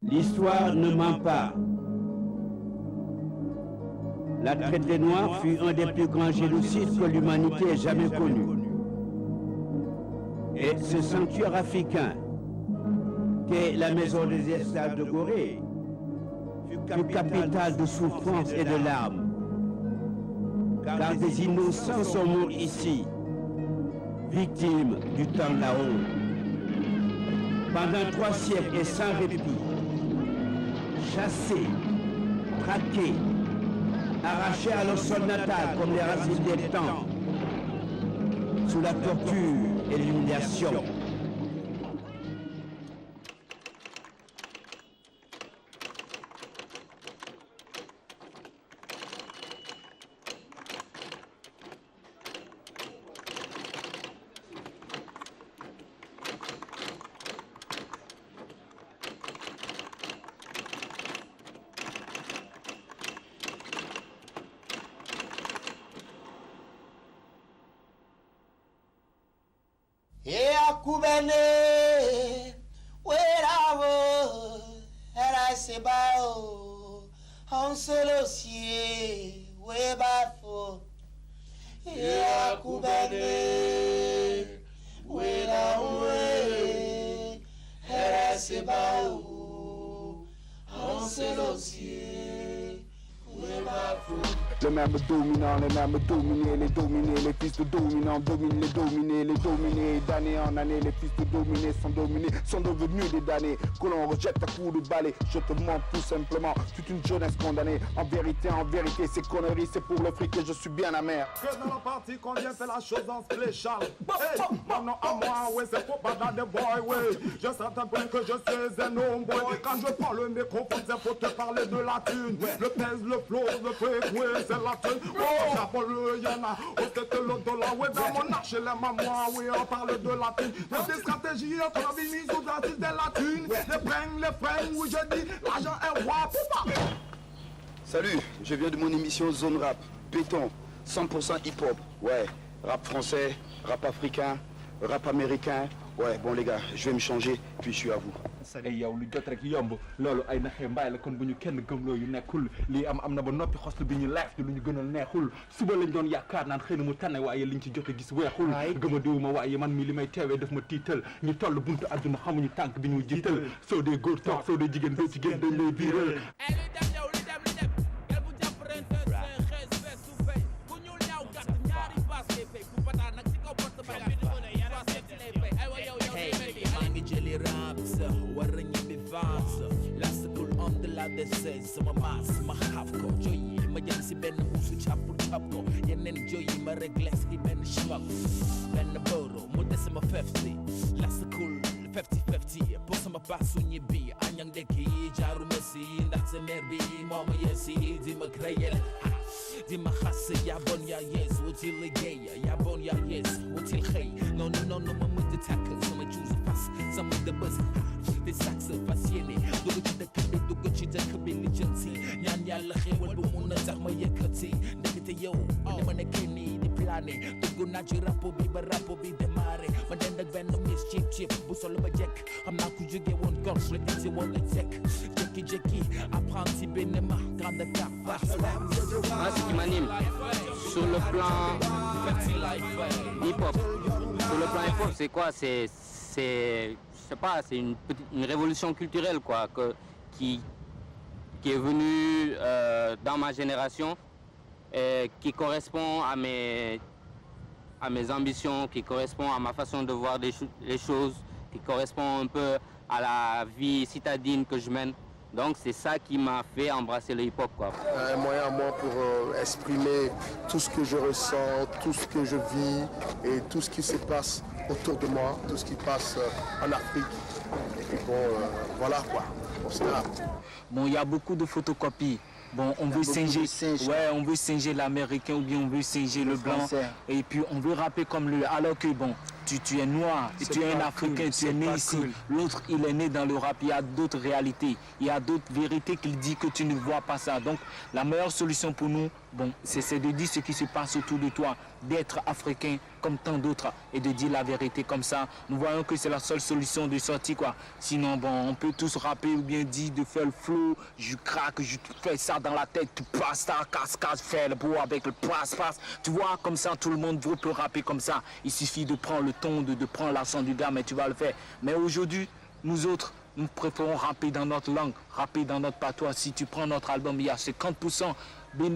L'histoire ne ment pas. La traite des Noirs fut un des plus grands génocides que l'humanité ait jamais connu. Et ce sanctuaire africain, qu'est la maison des esclaves de Gorée, fut capitale de souffrance et de larmes. Car des innocents sont morts ici, victimes du temps là-haut. Pendant 3 siècles et sans répit, chassés, traqués, arrachés à leur sol natal comme les racines des temps, sous la torture et l'humiliation. Kubene, weravo, era sebao, on solo sie, webafo. Kubene, weravo, era sebao, on solo sie, webafo. Les mêmes dominants, les mêmes dominés, les fils de dominants dominent les dominés, d'année en année, les fils de dominés sont devenus des damnés, que l'on rejette à coups de balai. Je te mens tout simplement, toute une jeunesse condamnée. En vérité, ces conneries, c'est pour le fric que je suis bien amer. Que dans la partie qu'on vient faire la chose en spécial. Hey, maintenant à moi, ouais, c'est pour pas des boys, ouais. Je sais un peu que je suis un homme, boy. Quand je prends le microphone, c'est pour te parler de la thune. Le pèse, le flow, le fric, ouais. C'est la thune, oh, j'abole, y'en a, au tête le dollar, ouais, dans mon arche, les mamans, oui, on parle de la thune. Il y a des stratégies, on a mis sous la de la thune. Les freins, oui, je dis, l'argent est roi, poupa. Salut, je viens de mon émission Zone Rap, béton, 100% hip-hop, ouais, rap français, rap africain, rap américain. Ouais, bon les gars, je vais me changer, puis je suis à vous. ay yow lu jot rek yomb loolu ay naxee mbaay la kon bu ñu kenn gëmloo yu nekkul lii am na ba noppi xoslu bi ñu live te lu ñu gënal neexul suba lañ doon yaakaar naan xëy na mu tane waaye liñ ci jot a gis weexul gëma diwuma waaye man mi li may teewee daf ma tiital ñu toll buntu àdduna xamuñu tànk bi ñu jiital soo dee góor toog soo dee jigéen doo ci génn dañ lay biiral Say sama mas ma xaf ko joy ma jëm ci benn musu chap ko yeneen joy ma reglex ci benn shabab benn boro mu des sama 50 la cool 50-50 pour sama basu ñibbi añang deki jaaru messi ndax sa mer bi moma yesi di ma krayel di ma xass ya bon ya yes wutil liggéey ya bon ya yes wutil xëy non ma mujj takk sama juice fas sama dëbës des sax fas yéene dugg ci dëkk bi li jënti ñaan yàlla xéewal bu mun na tax ma yëkkati ndekete yow dama nekkee nii di plané dugg naa ci rap bi ba rap bi démarré ma dend ak benn miss chip bu solo ba jekk xam naa ku jóge woon gorge la dite woon la jekk jékki apprenti benn ma grande carte moi ce qui m'anime sur le plan hip-hop c'est quoi c'est je sais pas, c'est une révolution culturelle quoi, qui est venue dans ma génération et qui correspond à mes ambitions, qui correspond à ma façon de voir les choses, qui correspond un peu à la vie citadine que je mène. Donc c'est ça qui m'a fait embrasser le hip-hop quoi. Un moyen à moi pour exprimer tout ce que je ressens, tout ce que je vis et tout ce qui se passe autour de moi, tout ce qui passe en Afrique. Et puis bon, voilà quoi, on se rap. Bon, il y a beaucoup de photocopies. Bon, on veut singer, ouais, on veut singer l'américain ou bien on veut singer le blanc. Et puis on veut rapper comme lui. Alors que bon, tu es noir, tu es un Africain, tu es né ici. L'autre, il est né dans le rap. Il y a d'autres réalités. Il y a d'autres vérités qu'il dit que tu ne vois pas ça. Donc, la meilleure solution pour nous, bon, c'est de dire ce qui se passe autour de toi, d'être africain comme tant d'autres et de dire la vérité comme ça. Nous voyons que c'est la seule solution de sortie, quoi. Sinon, bon, on peut tous rapper ou bien dire de faire le flow, je craque, je fais ça dans la tête, tu passes ta casse, fais le beau avec le passe. Tu vois, comme ça, tout le monde peut rapper comme ça. Il suffit de prendre le ton, de prendre l'accent du gars, mais tu vas le faire. Mais aujourd'hui, nous autres, nous préférons rapper dans notre langue, rapper dans notre patois. Si tu prends notre album, il y a 50% de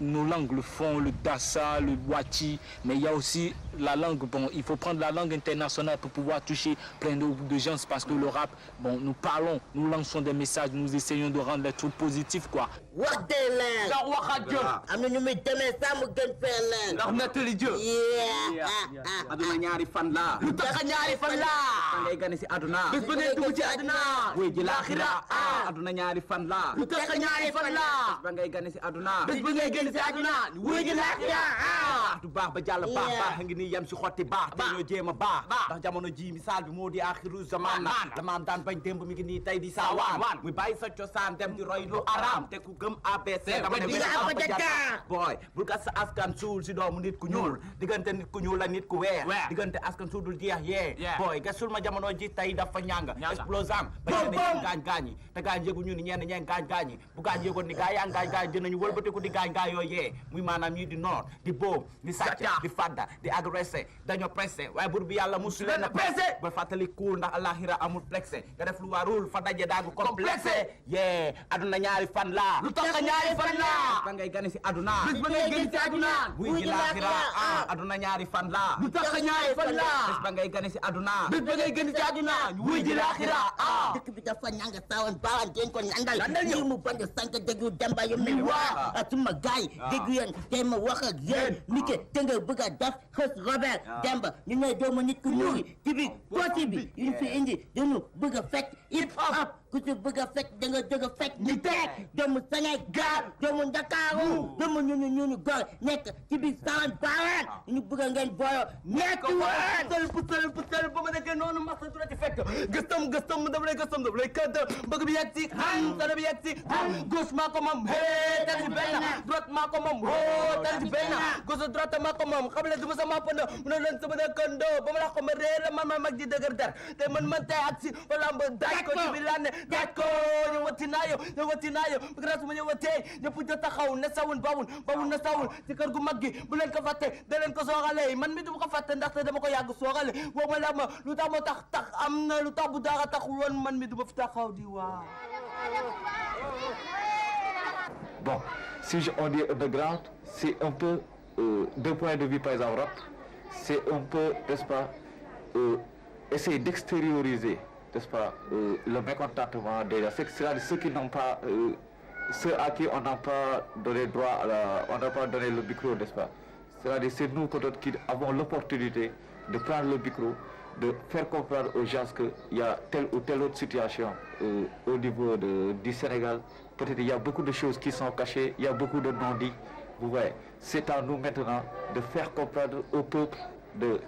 nos langues, le fond, le dassa, le wati, mais il y a aussi la langue. Bon, il faut prendre la langue internationale pour pouvoir toucher plein de gens, parce que le rap, bon, nous parlons, nous lançons des messages, nous essayons de rendre les trucs positifs, quoi. bés bu ngay génn si àdduna wuy ji laax du baax ba jàll baax ngi nii yem si xotti baax te ñoo jéem a baax ndax jamono ji misaal bi moo di axiru zaman la maam daan bañ démb mi ngi nii tey di saawaan muy bàyyi sa cosaan dem di roy lu araam te ku gëm ABC dama ne booy bul gas sa askan suul si doomu nit ku ñuul diggante nit ku ñuul la nit ku weex diggante askan suul dul jeex yee booy gasul ma jamono ji tey dafa ñàng explosam ba ñenn ñeen gaañ te gaañ yëgu ñu ni ñenn ñeen gaañ bu gaañ yëgoon ni gaa yaa gaañ dinañu wëlbatiku di gaañ yooyee muy maanaam ñii di noor di bóob di sàcc di fadda di agressé dañoo pressé waaye bur bi yàlla musu leen a pressé ba fàttali kuul ndax alaxira amul plexé nga def lu warul fa daje daagu complexé yee aduna ñaari fan la lu tax ñaari fan la ba ngay gane si aduna bis ba ngay gën si aduna wuy ji laaxira aduna ñaari fan la lu tax ñaari fan la bis ba ngay gane si aduna bis ba ngay gën si aduna wuy ji laaxira dëkk bi dafa ñanga sawan baawan den ko ñandal ñi mu band sank déggu demba yu mel waa atuma gaay déggu yéen tey ma wax ak yéen ni ke te nga bëgg a def xës Robert Demba ñu ne doomu nit ku ñuul ci bi côté bi ñu fi indi dañu bëgg a fekk hip hop ku ci bëgg a fekk da nga dëgg a fekk ni teg doomu Sénégal doomu Ndakaaru doomu ñu góor nekk ci biir sawan baawan ñu bëgg a ngeen booyo nekk woon putal ba ma nekkee noonu masa du la ci fekk gëstam dama lay këdd bëgg bi yegg si sana bi yegg si gauche maa ko moom tali si benn droite maa ko moom tali si benn gauche droite maa ko moom xam leen du ma sama pënd mu ne leen sama dëkkandoo ba ma la ko ma réer man ma mag ji dëgër der te man tey ak si wala mba daaj ko ci bi laa ne daaj ko ñëwati naa yo grâce ma ñëwatee ñëpp jot taxaw ne sawun bawun na sawun ci kër gu mag gi bu leen ko fàtte da leen ko sooxale man mi du ma ko fàtte ndaxte dama ko yàgg sooxale woo ma la ma lu tax moo tax am na lu tax bu dara taxul woon man mi du ma fi taxaw di waaw. Bon, si on dit underground, c'est un peu, d'un point de vue par exemple rap, c'est un peu, n'est-ce pas, essayer d'extérioriser, n'est-ce pas, le mécontentement des gens. C'est-à-dire ceux qui n'ont pas, ceux à qui on n'a pas donné droit, on n'a pas donné le micro, n'est-ce pas. C'est-à-dire c'est nous peut-être qui avons l'opportunité de prendre le micro, de faire comprendre aux gens qu'il y a telle ou telle autre situation au niveau du Sénégal. Peut-être il y a beaucoup de choses qui sont cachées, il y a beaucoup de non-dits. Vous voyez, c'est à nous maintenant de faire comprendre au peuple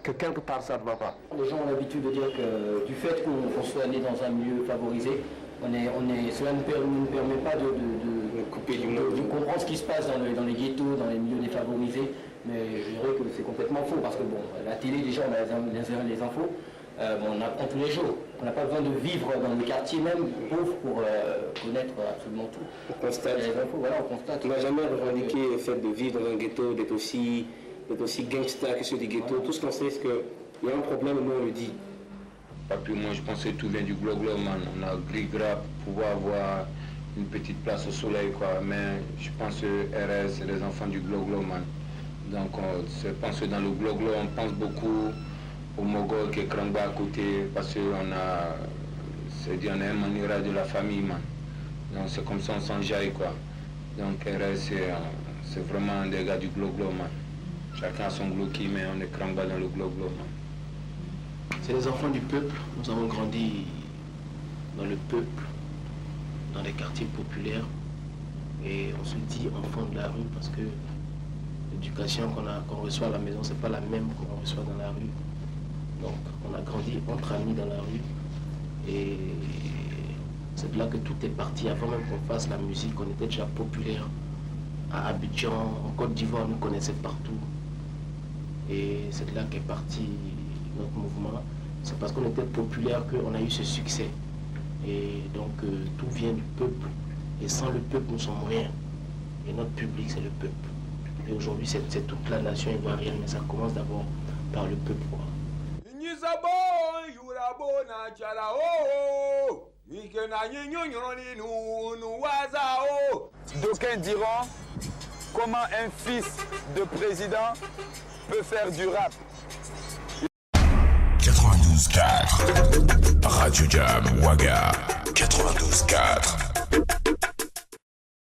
que quelque part ça ne va pas. Les gens ont l'habitude de dire que du fait qu'on soit né dans un milieu favorisé, cela ne nous permet pas de comprendre ce qui se passe dans les ghettos, dans les milieux défavorisés. Mais je dirais que c'est complètement faux parce que bon, la télé déjà on a les infos, on apprend tous les jours. On n'a pas besoin de vivre dans les quartiers même pauvres pour connaître absolument tout. On constate. Les infos, voilà, on constate. On n'a jamais revendiqué le fait de vivre dans un ghetto, d'être aussi gangster que ceux du ghetto. Tout ce qu'on sait, c'est qu'il y a un problème, nous on le dit. Pas plus moi je pense que tout vient du Glo-Glo, man. On a gris-gras pour pouvoir avoir une petite place au soleil, quoi. Mais je pense que RS, c'est les enfants du Glo-Glo, man. Donc je pense que dans le Glo-Glo, on pense beaucoup au Mogol qui est Krangba à côté, parce qu'on a, on est un manira de la famille, man. Donc c'est comme ça on s'enjaille, quoi. Donc RS, c'est vraiment des gars du Glo-Glo, man. Chacun a son Gloki, mais on est Krangba dans le Glo-Glo, man. C'est les enfants du peuple. Nous avons grandi dans le peuple, dans les quartiers populaires. Et on se dit enfants de la rue parce que l'éducation qu'on reçoit à la maison, c'est pas la même qu'on reçoit dans la rue. Donc on a grandi entre amis dans la rue. Et c'est de là que tout est parti. Avant même qu'on fasse la musique, on était déjà populaire. à Abidjan, en Côte d'Ivoire, nous connaissaient partout. Et c'est de là qu'est parti notre mouvement. C'est parce qu'on était populaire qu'on a eu ce succès. Et donc tout vient du peuple. Et sans le peuple, nous sommes rien. Et notre public, c'est le peuple. Et aujourd'hui, c'est toute la nation ivoirienne, mais ça commence d'abord par le peuple, quoi. D'aucuns diront comment un fils de président peut faire du rap. 92.4 Radio Jam Ouaga 92.4